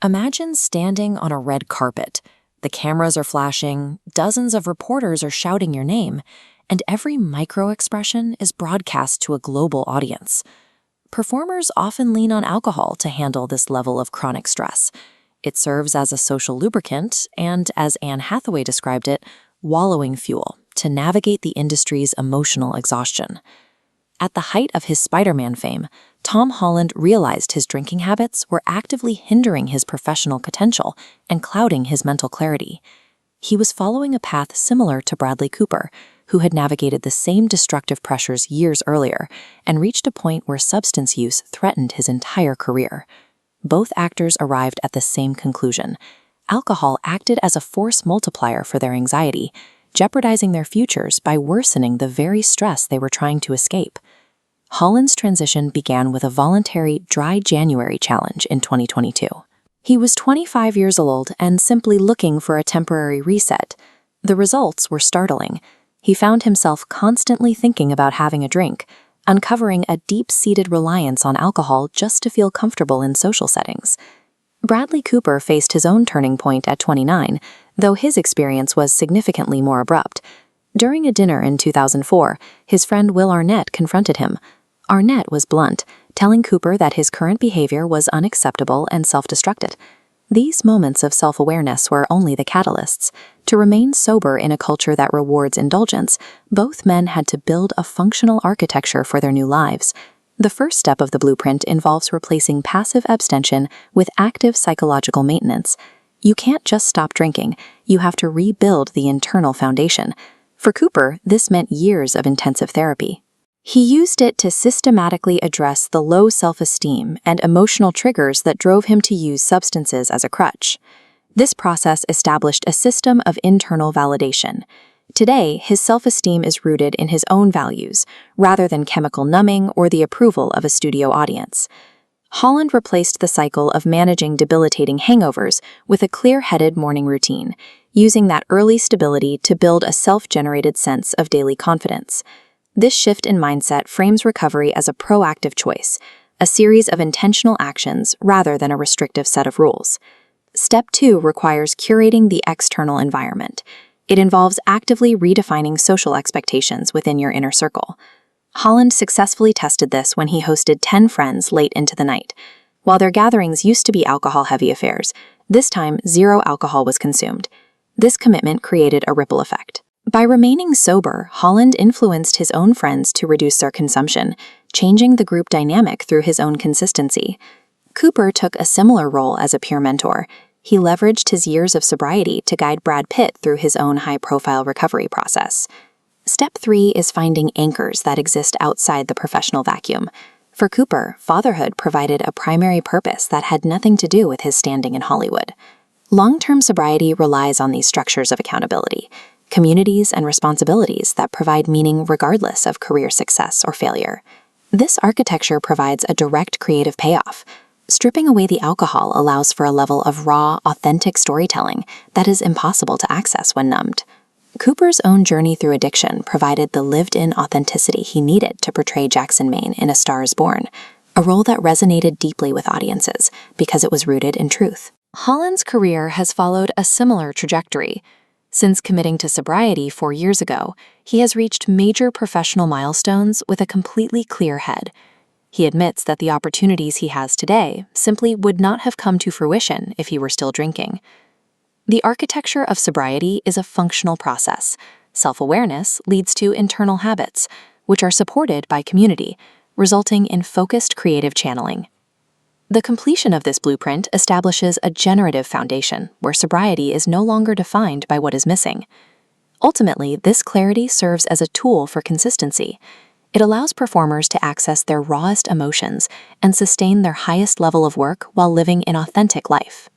Imagine standing on a red carpet. The cameras are flashing, dozens of reporters are shouting your name, and every micro-expression is broadcast to a global audience. Performers often lean on alcohol to handle this level of chronic stress. It serves as a social lubricant and, as Anne Hathaway described it, wallowing fuel to navigate the industry's emotional exhaustion. At the height of his Spider-Man fame, Tom Holland realized his drinking habits were actively hindering his professional potential and clouding his mental clarity. He was following a path similar to Bradley Cooper, who had navigated the same destructive pressures years earlier and reached a point where substance use threatened his entire career. Both actors arrived at the same conclusion. Alcohol acted as a force multiplier for their anxiety, jeopardizing their futures by worsening the very stress they were trying to escape. Holland's transition began with a voluntary Dry January challenge in 2022. He was 25 years old and simply looking for a temporary reset. The results were startling. He found himself constantly thinking about having a drink, uncovering a deep-seated reliance on alcohol just to feel comfortable in social settings. Bradley Cooper faced his own turning point at 29, though his experience was significantly more abrupt. During a dinner in 2004, his friend Will Arnett confronted him. Arnett was blunt, telling Cooper that his current behavior was unacceptable and self-destructive. These moments of self-awareness were only the catalysts. To remain sober in a culture that rewards indulgence, both men had to build a functional architecture for their new lives. The first step of the blueprint involves replacing passive abstention with active psychological maintenance. You can't just stop drinking, you have to rebuild the internal foundation. For Cooper, this meant years of intensive therapy. He used it to systematically address the low self-esteem and emotional triggers that drove him to use substances as a crutch. This process established a system of internal validation. Today, his self-esteem is rooted in his own values, rather than chemical numbing or the approval of a studio audience. Holland replaced the cycle of managing debilitating hangovers with a clear-headed morning routine, using that early stability to build a self-generated sense of daily confidence. This shift in mindset frames recovery as a proactive choice, a series of intentional actions rather than a restrictive set of rules. Step 2 requires curating the external environment. It involves actively redefining social expectations within your inner circle. Holland successfully tested this when he hosted 10 friends late into the night. While their gatherings used to be alcohol-heavy affairs, this time 0 alcohol was consumed. This commitment created a ripple effect. By remaining sober, Holland influenced his own friends to reduce their consumption, changing the group dynamic through his own consistency. Cooper took a similar role as a peer mentor. He leveraged his years of sobriety to guide Brad Pitt through his own high-profile recovery process. Step 3 is finding anchors that exist outside the professional vacuum. For Cooper, fatherhood provided a primary purpose that had nothing to do with his standing in Hollywood. Long-term sobriety relies on these structures of accountability, communities and responsibilities that provide meaning regardless of career success or failure. This architecture provides a direct creative payoff. Stripping away the alcohol allows for a level of raw, authentic storytelling that is impossible to access when numbed. Cooper's own journey through addiction provided the lived-in authenticity he needed to portray Jackson Maine in A Star is Born, a role that resonated deeply with audiences because it was rooted in truth. Holland's career has followed a similar trajectory. Since committing to sobriety 4 years ago, he has reached major professional milestones with a completely clear head. He admits that the opportunities he has today simply would not have come to fruition if he were still drinking. The architecture of sobriety is a functional process. Self-awareness leads to internal habits, which are supported by community, resulting in focused creative channeling. The completion of this blueprint establishes a generative foundation where sobriety is no longer defined by what is missing. Ultimately, this clarity serves as a tool for consistency. It allows performers to access their rawest emotions and sustain their highest level of work while living an authentic life.